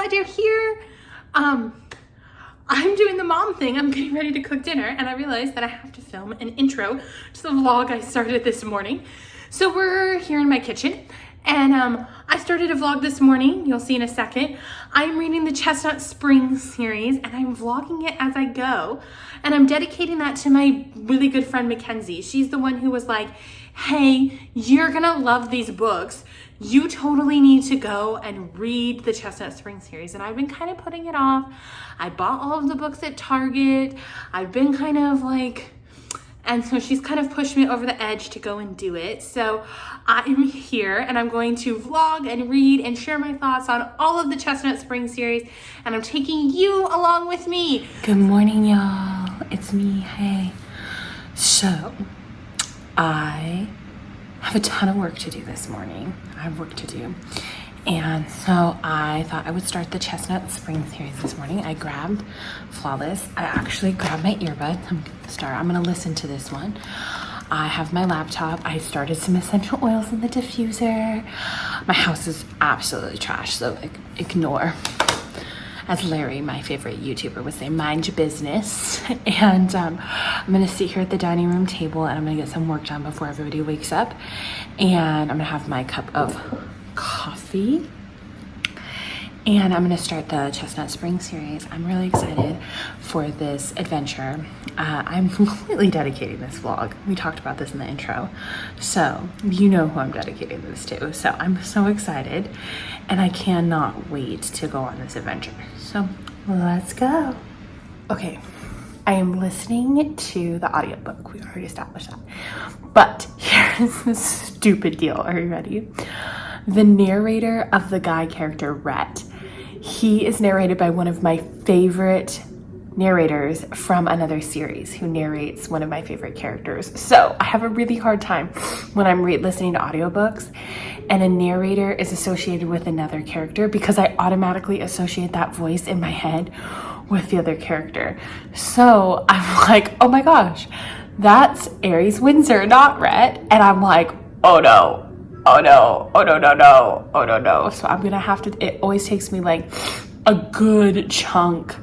glad you're here. I'm doing the mom thing. I'm getting ready to cook dinner, and I realized that I have to film an intro to the vlog I started this morning. So we're here in my kitchen, and I started a vlog this morning. You'll see in a second. I'm reading the Chestnut Spring series, and I'm vlogging it as I go. And I'm dedicating that to my really good friend, Mackenzie. She's the one who was like, hey, you're gonna love these books. You totally need to go and read the Chestnut Spring series. And I've been kind of putting it off. I bought all of the books at Target. I've been kind of like, and so she's kind of pushed me over the edge to go and do it. So I'm here and I'm going to vlog and read and share my thoughts on all of the Chestnut Spring series. And I'm taking you along with me. Good morning, y'all. It's me, hey. So I have a ton of work to do this morning. I have work to do. And so I thought I would start the Chestnut Spring series this morning. I grabbed Flawless. I actually grabbed my earbuds. I'm gonna listen to this one. I have my laptop. I started some essential oils in the diffuser. My house is absolutely trash, so ignore. As Larry, my favorite YouTuber, would say, mind your business. And I'm gonna sit here at the dining room table and I'm gonna get some work done before everybody wakes up. And I'm gonna have my cup of coffee. And I'm gonna start the Chestnut Spring series. I'm really excited for this adventure. I'm completely dedicating this vlog. We talked about this in the intro. So you know who I'm dedicating this to. So I'm so excited and I cannot wait to go on this adventure. So let's go. Okay, I am listening to the audiobook. We already established that. But here's the stupid deal. Are you ready? The narrator of the guy character, Rhett, he is narrated by one of my favorite narrators from another series who narrates one of my favorite characters. So I have a really hard time when I'm listening to audiobooks and a narrator is associated with another character because I automatically associate that voice in my head with the other character. So I'm like, oh my gosh, that's Aries Windsor, not Rhett. And I'm like, oh no. Oh no, oh no, no, no, oh no, no. So I'm gonna have to, it always takes me like a good chunk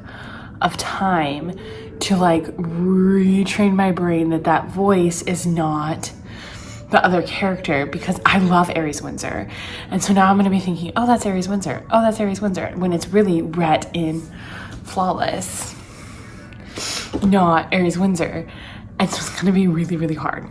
of time to like retrain my brain that voice is not the other character because I love Aries Windsor. And so now I'm gonna be thinking, oh, that's Aries Windsor. Oh, that's Aries Windsor. When it's really Rhett in Flawless, not Aries Windsor. And so it's gonna be really, really hard.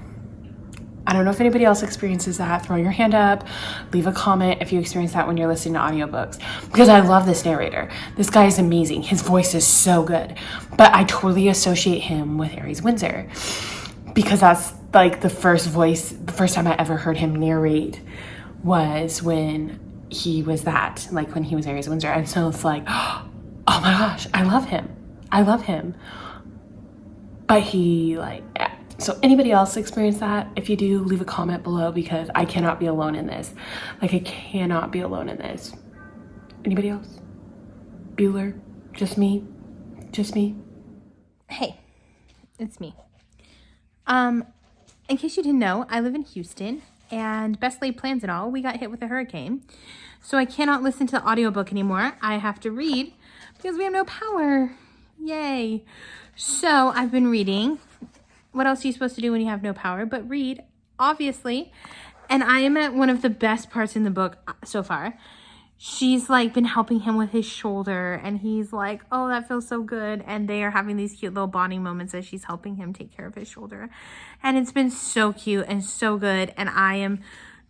I don't know if anybody else experiences that. Throw your hand up, leave a comment if you experience that when you're listening to audiobooks. Because I love this narrator. This guy is amazing. His voice is so good. But I totally associate him with Aries Windsor. Because that's like the first time I ever heard him narrate was when he was that. Like when he was Aries Windsor. And so it's like, oh my gosh, I love him. I love him. But he like, yeah. So anybody else experience that? If you do, leave a comment below because I cannot be alone in this. Like I cannot be alone in this. Anybody else? Bueller? Just me? Just me? Hey, it's me. In case you didn't know, I live in Houston and best laid plans and all, we got hit with a hurricane. So I cannot listen to the audiobook anymore. I have to read because we have no power. Yay. So I've been reading. What else are you supposed to do when you have no power but read, obviously. And I am at one of the best parts in the book so far. She's like been helping him with his shoulder and he's like, oh, that feels so good. And they are having these cute little bonding moments as she's helping him take care of his shoulder. And it's been so cute and so good. And I am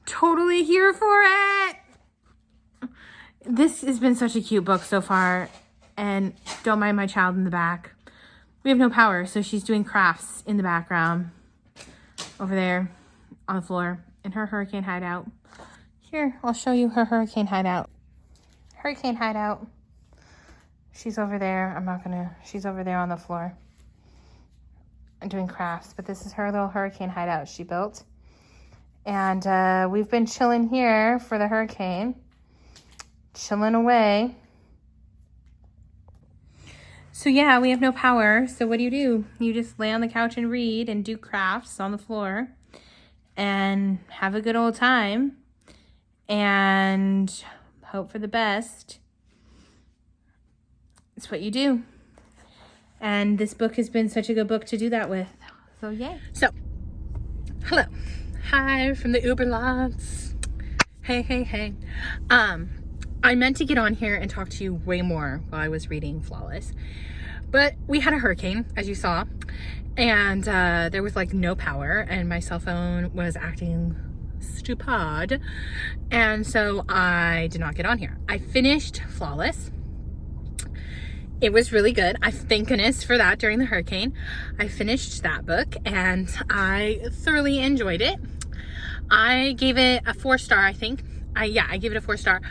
totally here for it. This has been such a cute book so far. And don't mind my child in the back. We have no power, so she's doing crafts in the background over there on the floor in her hurricane hideout. Here, I'll show you her hurricane hideout. Hurricane hideout. She's over there. She's over there on the floor and doing crafts, but this is her little hurricane hideout she built. And we've been chilling here for the hurricane, chilling away. So yeah, we have no power. So what do? You just lay on the couch and read and do crafts on the floor and have a good old time and hope for the best. It's what you do. And this book has been such a good book to do that with. So yay. So, hello. Hi from the Uber lots. Hey. I meant to get on here and talk to you way more while I was reading Flawless. But we had a hurricane, as you saw. And there was like no power. And my cell phone was acting stupid. And so I did not get on here. I finished Flawless. It was really good. I thank goodness for that during the hurricane. I finished that book and I thoroughly enjoyed it. I gave it a 4-star, I think. I gave it a 4-star.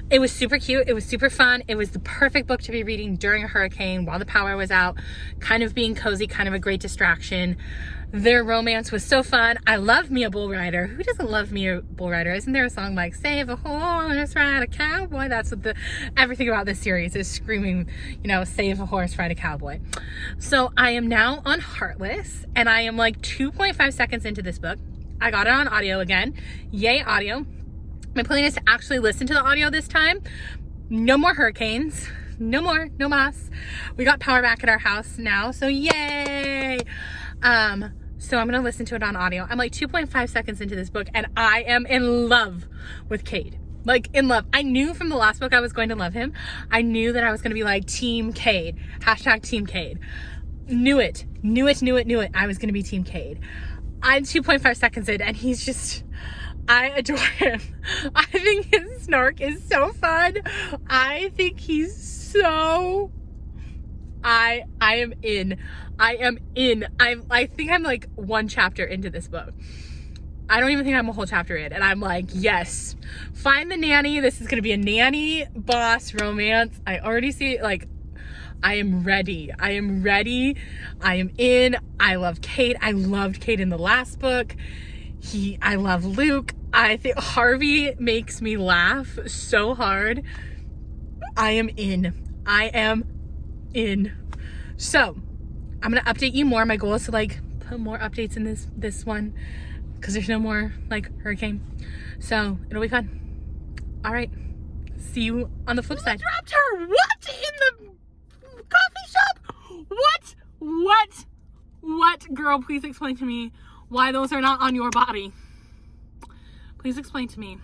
It was super cute. It was super fun. It was the perfect book to be reading during a hurricane while the power was out, kind of being cozy, kind of a great distraction. Their romance was so fun. I love me a bull rider. Who doesn't love me a bull rider? Isn't there a song like save a horse, ride a cowboy? That's what everything about this series is screaming, save a horse, ride a cowboy. So I am now on Heartless and I am like 2.5 seconds into this book. I got it on audio again. Yay, audio. My plan is to actually listen to the audio this time. No more hurricanes. No mas. We got power back at our house now, so yay! So I'm gonna listen to it on audio. I'm like 2.5 seconds into this book and I am in love with Cade. Like in love. I knew from the last book I was going to love him. I knew that I was gonna be like Team Cade. # Team Cade. Knew it. I was gonna be Team Cade. I'm 2.5 seconds in and he's just, I adore him. I think his snark is so fun. I think he's so, I am in. I think I'm like 1 chapter into this book. I don't even think I'm a whole chapter in. And I'm like, yes, find the nanny. This is going to be a nanny boss romance. I already see it. Like, I am ready. I am in. I love Cade. I loved Cade in the last book. I love Luke. I think Harvey makes me laugh so hard. I am in. So I'm gonna update you more. My goal is to like put more updates in this one because there's no more like hurricane. So it'll be fun. All right. See you on the flip side. Dropped her. What in the coffee shop? What? Girl, please explain to me why those are not on your body. Please explain to me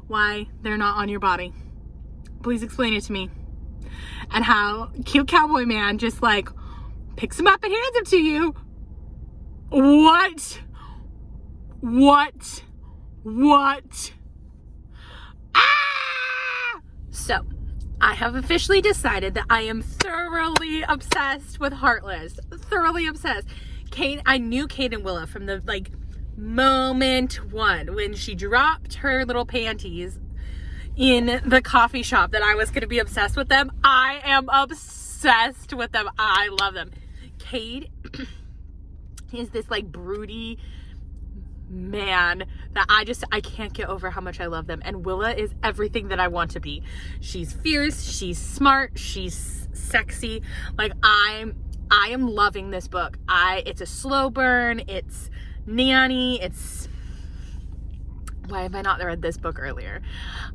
why they're not on your body. Please explain it to me. And how cute cowboy man just like picks them up and hands them to you. What? Ah! So, I have officially decided that I am thoroughly obsessed with Heartless. Thoroughly obsessed. I knew Cade and Willa from the like moment one when she dropped her little panties in the coffee shop that I was going to be obsessed with them. I am obsessed with them. I love them. Cade is this like broody man that I can't get over how much I love them. And Willa is everything that I want to be. She's fierce, she's smart, she's sexy. Like I am loving this book. It's a slow burn, it's nanny, why have I not read this book earlier?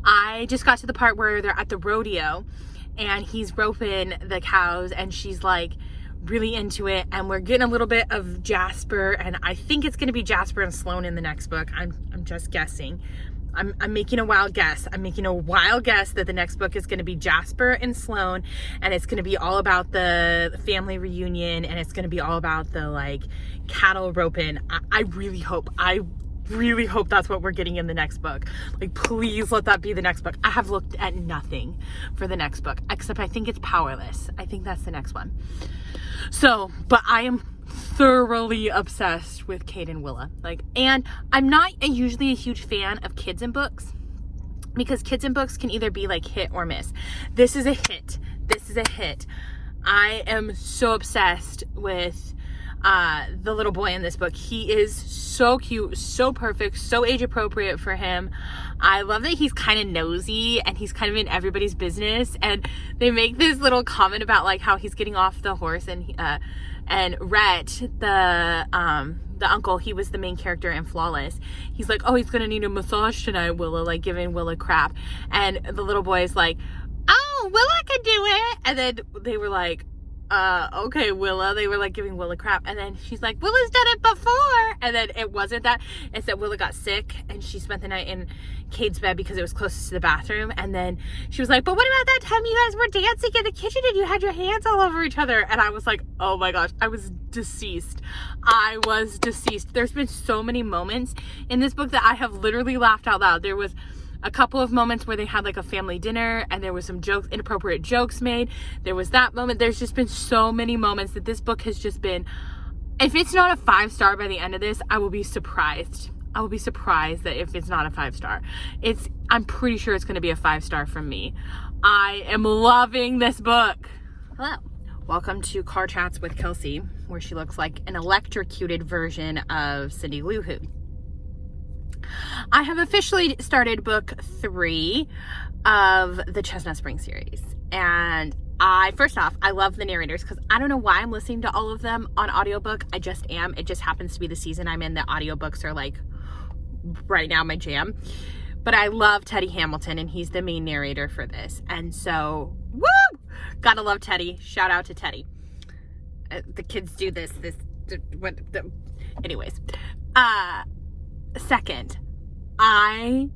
I just got to the part where they're at the rodeo and he's roping the cows and she's like really into it, and we're getting a little bit of Jasper, and I think it's going to be Jasper and Sloane in the next book. I'm just guessing. I'm making a wild guess. I'm making a wild guess that the next book is going to be Jasper and Sloane, and it's going to be all about the family reunion, and it's going to be all about the like cattle roping. I really hope that's what we're getting in the next book. Like, please let that be the next book. I have looked at nothing for the next book, except I think it's Powerless. I think that's the next one. So, but I am thoroughly obsessed with Cade and Willa. And I'm not usually a huge fan of kids in books because kids in books can either be like hit or miss. This is a hit. I am so obsessed with the little boy in this book. He is so cute, so perfect, so age appropriate for him. I love that he's kind of nosy and he's kind of in everybody's business, and they make this little comment about like how he's getting off the horse, and Rhett, the uncle, he was the main character in Flawless. He's like, oh, he's gonna need a massage tonight, Willa, like giving Willa crap. And the little boy is like, oh, Willa can do it. And then they were like, okay, Willa. They were like giving Willa crap. And then she's like, Willa's done it before. And then it wasn't that. It's that Willa got sick and she spent the night in Cade's bed because it was closest to the bathroom. And then she was like, but what about that time you guys were dancing in the kitchen and you had your hands all over each other? And I was like, oh my gosh, I was deceased. I was deceased. There's been so many moments in this book that I have literally laughed out loud. There was a couple of moments where they had like a family dinner and there was some jokes, inappropriate jokes made. There was that moment. There's just been so many moments that this book has just been, if it's not a 5-star by the end of this, I will be surprised. I will be surprised that if it's not a 5-star. I'm pretty sure it's going to be a 5-star from me. I am loving this book. Hello. Welcome to Car Chats with Kelsey, where she looks like an electrocuted version of Cindy Lou Who. I have officially started book 3 of the Chestnut Spring series. And first off, I love the narrators because I don't know why I'm listening to all of them on audiobook. I just am. It just happens to be the season I'm in. The audiobooks are like right now my jam. But I love Teddy Hamilton and he's the main narrator for this. And so, woo! Gotta love Teddy. Shout out to Teddy. The kids do this. Anyways. Second, I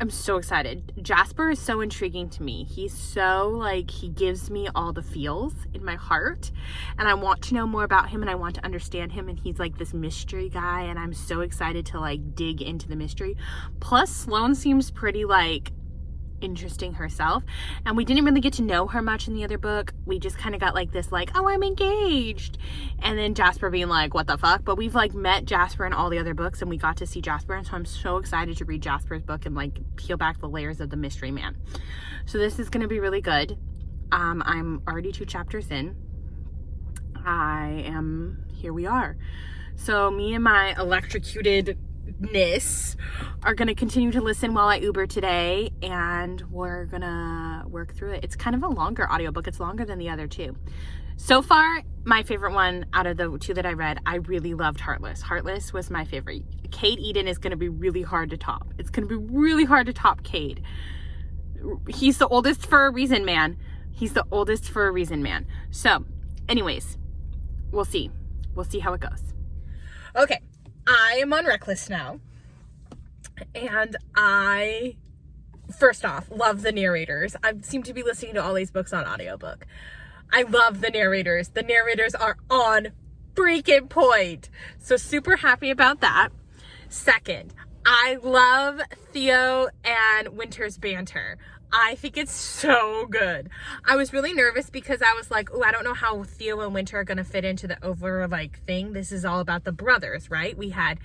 am so excited. Jasper is so intriguing to me. He's so like, he gives me all the feels in my heart and I want to know more about him and I want to understand him, and he's like this mystery guy and I'm so excited to like dig into the mystery. Plus Sloane seems pretty like interesting herself, and we didn't really get to know her much in the other book. We just kind of got like this like, oh, I'm engaged, and then Jasper being like, what the fuck? But we've like met Jasper in all the other books and we got to see Jasper, and so I'm so excited to read Jasper's book and like peel back the layers of the mystery man. So this is going to be really good. I'm already 2 chapters in. Here we are. So me and my electrocutedness are going to continue to listen while I Uber today, and we're going to work through it. It's kind of a longer audiobook. It's longer than the other 2. So far, my favorite one out of the 2 that I read, I really loved Heartless. Heartless was my favorite. Cade Eden is going to be really hard to top. It's going to be really hard to top Cade. He's the oldest for a reason, man. He's the oldest for a reason, man. So, anyways, we'll see. We'll see how it goes. Okay. I am on Reckless now, and I, first off, love the narrators. I seem to be listening to all these books on audiobook. I love the narrators. The narrators are on freaking point. So super happy about that. Second, I love Theo and Winter's banter. I think it's so good. I was really nervous because I was like, oh, I don't know how Theo and Winter are going to fit into the over like thing. This is all about the brothers, right? We had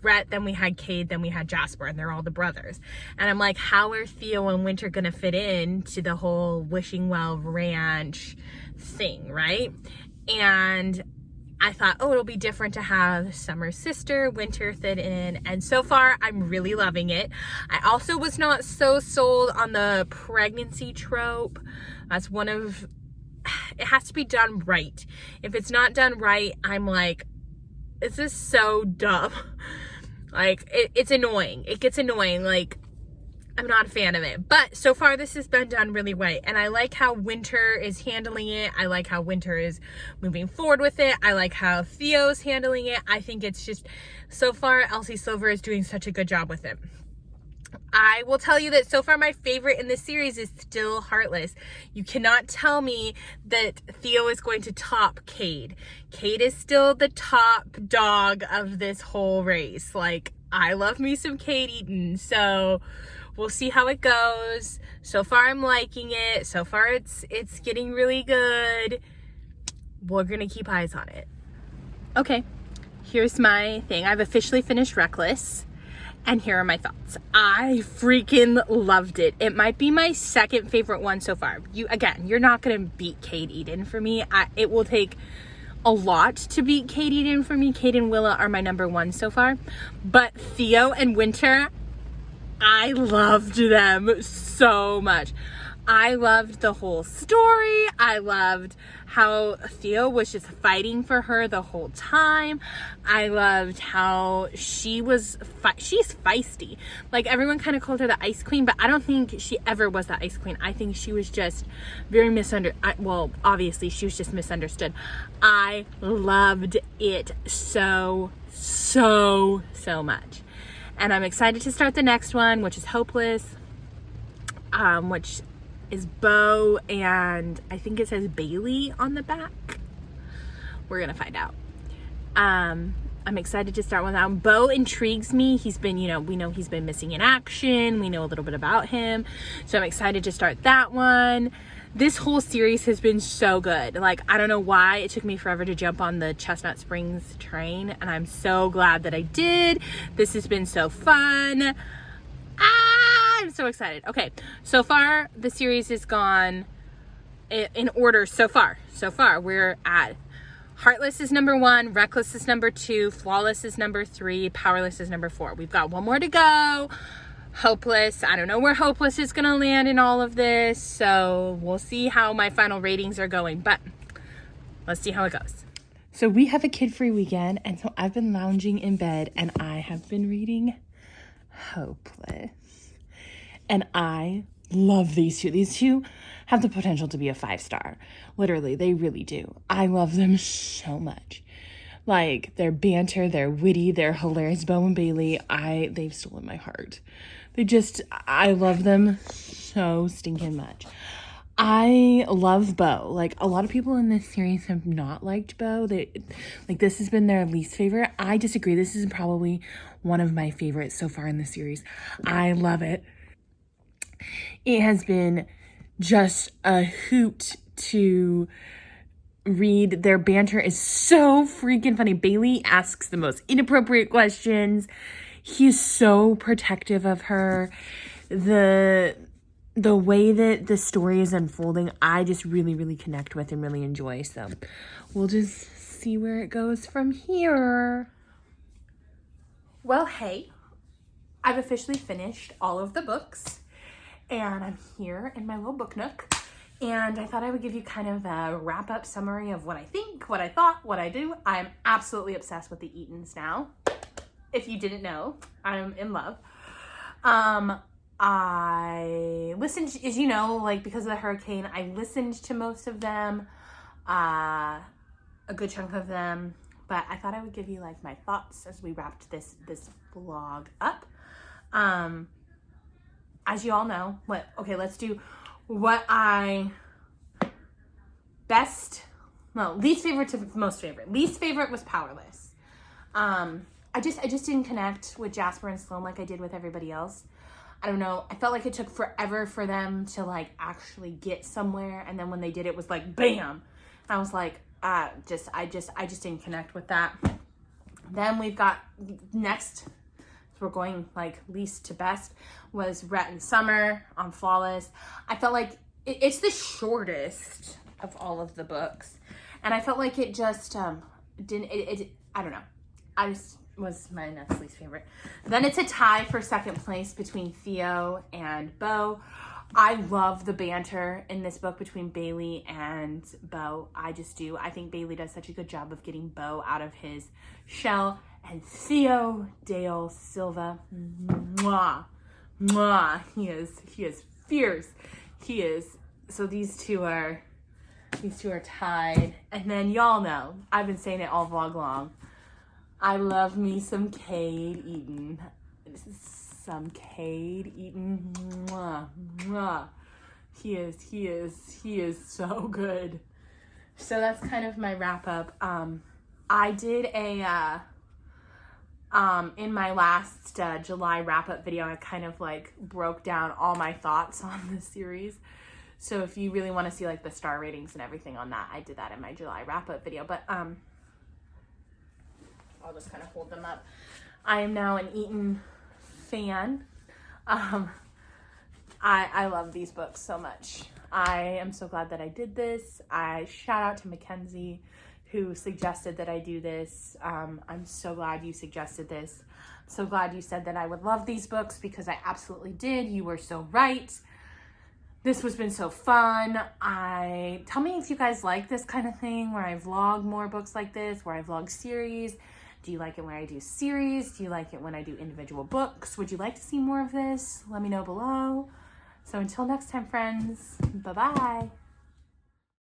Rhett, then we had Cade, then we had Jasper, and they're all the brothers. And I'm like, how are Theo and Winter going to fit into the whole Wishing Well Ranch thing, right? And I thought, oh, it'll be different to have Summer's sister, Winter, fit in. And so far, I'm really loving it. I also was not so sold on the pregnancy trope. That's one of, it has to be done right. If it's not done right, I'm like, this is so dumb. Like, it's annoying. It gets annoying. Like, I'm not a fan of it. But so far, this has been done really right. And I like how Winter is handling it. I like how Winter is moving forward with it. I like how Theo's handling it. I think it's just, so far, Elsie Silver is doing such a good job with it. I will tell you that so far my favorite in this series is still Heartless. You cannot tell me that Theo is going to top Cade. Cade is still the top dog of this whole race. Like, I love me some Cade Eden. So we'll see how it goes. So far, I'm liking it. So far, it's getting really good. We're going to keep eyes on it. Okay, here's my thing. I've officially finished Reckless, and here are my thoughts. I freaking loved it. It might be my second favorite one so far. You're not going to beat Cade Eden for me. It will take a lot to beat Kate Eden for me. Kate and Willa are my number one so far. But Theo and Winter, I loved them so much. I loved the whole story. I loved how Theo was just fighting for her the whole time. I loved how she's feisty. Like, everyone kind of called her the Ice Queen, but I don't think she ever was the Ice Queen. I think she was just very misunderstood. Well, obviously she was just misunderstood. I loved it so much. And I'm excited to start the next one, which is Hopeless, which is Bo, and I think it says Bailey on the back. We're gonna find out. I'm excited to start one out. Bo intrigues me. He's been, we know he's been missing in action. We know a little bit about him. So I'm excited to start that one. This whole series has been so good. Like, I don't know why it took me forever to jump on the Chestnut Springs train, and I'm so glad that I did. This has been so fun. I'm so excited. Okay, so far the series has gone in order so far. We're at Heartless is number 1, Reckless is number 2, Flawless is number 3, Powerless is number 4. We've got one more to go. Hopeless, I don't know where Hopeless is gonna land in all of this, so we'll see how my final ratings are going, but let's see how it goes. So we have a kid-free weekend, and so I've been lounging in bed, and I have been reading Hopeless. And I love these two. These two have the potential to be a 5-star. Literally, they really do. I love them so much. Like, their banter, they're witty, they're hilarious. Bo and Bailey, they've stolen my heart. I love them so stinking much. I love Bo. Like, a lot of people in this series have not liked Bo. This has been their least favorite. I disagree. This is probably one of my favorites so far in the series. I love it. It has been just a hoot to read. Their banter is so freaking funny. Bailey asks the most inappropriate questions. He's so protective of her. The way that the story is unfolding, I just really connect with and really enjoy. So we'll just see where it goes from here. Well, hey, I've officially finished all of the books, and I'm here in my little book nook, and I thought I would give you kind of a wrap-up summary of what I think, what I thought, what I do. I'm absolutely obsessed with the Eatons now. If you didn't know, I'm in love. I listened, as you know, like, because of the hurricane, I listened to most of them, a good chunk of them, but I thought I would give you, like, my thoughts as we wrapped this vlog up. As you all know, let's do what least favorite to most favorite. Least favorite was Powerless. I just didn't connect with Jasper and Sloan like I did with everybody else. I don't know. I felt like it took forever for them to, like, actually get somewhere, and then when they did, it was like bam. I was like, I just didn't connect with that. Then we've got next. We're going, like, least to best was Rhett and Summer on Flawless. I felt like it's the shortest of all of the books, and I felt like it just didn't. I don't know. I just was my next least favorite. Then it's a tie for second place between Theo and Bo. I love the banter in this book between Bailey and Bo. I just do. I think Bailey does such a good job of getting Bo out of his shell. And Theo Dale Silva, mwah, he is fierce. He is. So these two are tied. And then y'all know, I've been saying it all vlog long, I love me some Cade Eden. Some Cade Eden. Mwah. He is so good. So that's kind of my wrap up. I did a in my last July wrap up video, I kind of like broke down all my thoughts on the series. So if you really want to see like the star ratings and everything on that, I did that in my July wrap up video. But I'll just kind of hold them up. I am now an Eaton fan. I love these books so much. I am so glad that I did this. I shout out to Mackenzie. who suggested that I do this. I'm so glad you suggested this. So glad you said that I would love these books, because I absolutely did. You were so right. This has been so fun. Tell me if you guys like this kind of thing where I vlog more books like this, where I vlog series. Do you like it when I do series? Do you like it when I do individual books? Would you like to see more of this? Let me know below. So until next time, friends, bye-bye.